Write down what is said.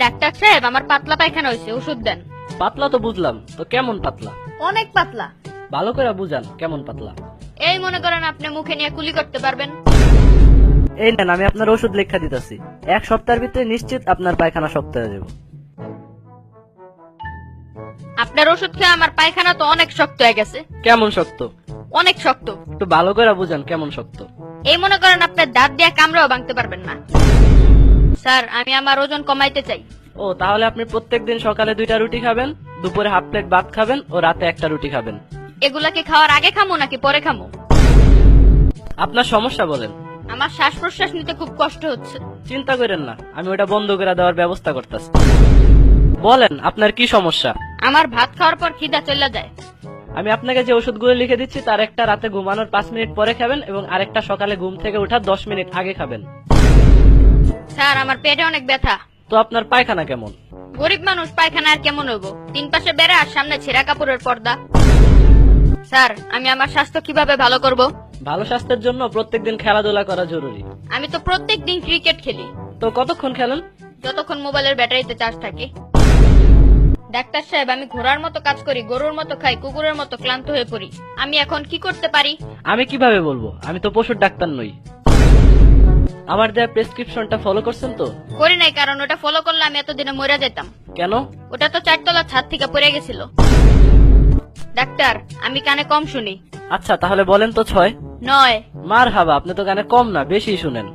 Doctor সাহেব, আমার পাতলা পায়খানা হয়েছে, ওষুধ দেন। পাতলা তো বুঝলাম, তো কেমন পাতলা? অনেক পাতলা। ভালো করে বুঝান কেমন পাতলা। এই মনে করেন আপনি মুখে নিয়ে কুলি করতে পারবেন। এই নেন, আমি আপনার ওষুধ লেখা দিতেছি। 1 সপ্তাহের ভিতরে নিশ্চিত আপনার পায়খানা শক্ত হয়ে যাবে। আপনার ওষুধ খেয়ে আমার পায়খানা তো অনেক শক্ত হয়ে গেছে। কেমন শক্ত? অনেক শক্ত। একটু ভালো করে বুঝান কেমন শক্ত। এই মনে করেন আপনার দাঁত দিয়ে কামড়াও ভাঙতে পারবেন না। স্যার, আমি আমার ওজন কমাইতে চাই। ও, তাহলে আপনি প্রত্যেকদিন সকালে 2টা রুটি খাবেন, দুপুরে হাফ প্লেট ভাত খাবেন ও রাতে 1টা রুটি খাবেন। এগুলা কি খাওয়ার আগে খামো নাকি পরে খামো? আপনার সমস্যা বলেন। আমার শ্বাস প্রশ্বাস নিতে খুব কষ্ট হচ্ছে। চিন্তা করেন না, আমি ওটা বন্ধ করে দেওয়ার ব্যবস্থা করতেছি। বলেন আপনার কি সমস্যা? আমার ভাত খাওয়ার পর খিদা চলে যায়। আমি আপনাকে যে ওষুধগুলো লিখে দিচ্ছি তার একটা রাতে ঘুমানোর 5 মিনিট পরে খাবেন এবং আরেকটা সকালে ঘুম থেকে ওঠার 10 মিনিট আগে খাবেন। স্যার, আমার পেটে অনেক ব্যথা। তো আপনার পায়খানা কেমন? গরিব মানুষ, পায়খানা আর কেমন হইব? 3 পাশে বেড়া আর সামনে ছেঁড়া কাপড়ের পর্দা। স্যার, আমি আমার স্বাস্থ্য কিভাবে ভালো করব? ভালো স্বাস্থ্যের জন্য প্রত্যেকদিন খেলাধুলা করা জরুরি। আমি তো প্রত্যেক দিন ক্রিকেট খেলি। তো কতক্ষণ খেলেন? যতক্ষণ মোবাইলের ব্যাটারিতে চার্জ থাকে। ডাক্তার সাহেব, আমি ঘোড়ার মতো কাজ করি, গরুর মতো খাই, কুকুরের মতো ক্লান্ত হয়ে পড়ি। আমি এখন কি করতে পারি? আমি কিভাবে বলবো, আমি তো পশুর ডাক্তার নই। আমার দেয়া প্রেসক্রিপশনটা ফলো করছেন তো? করি নাই, কারণ ওটা ফলো করলে আমি এতদিনে মরে যেতাম। কেন? ওটা তো 4 তলা ছাদ থেকে পড়ে গেছিল। ডাক্তার, আমি কানে কম শুনি। আচ্ছা, তাহলে বলেন তো 6। 9। মার হাবা, আপনি তো কানে কম না বেশি শুনেন।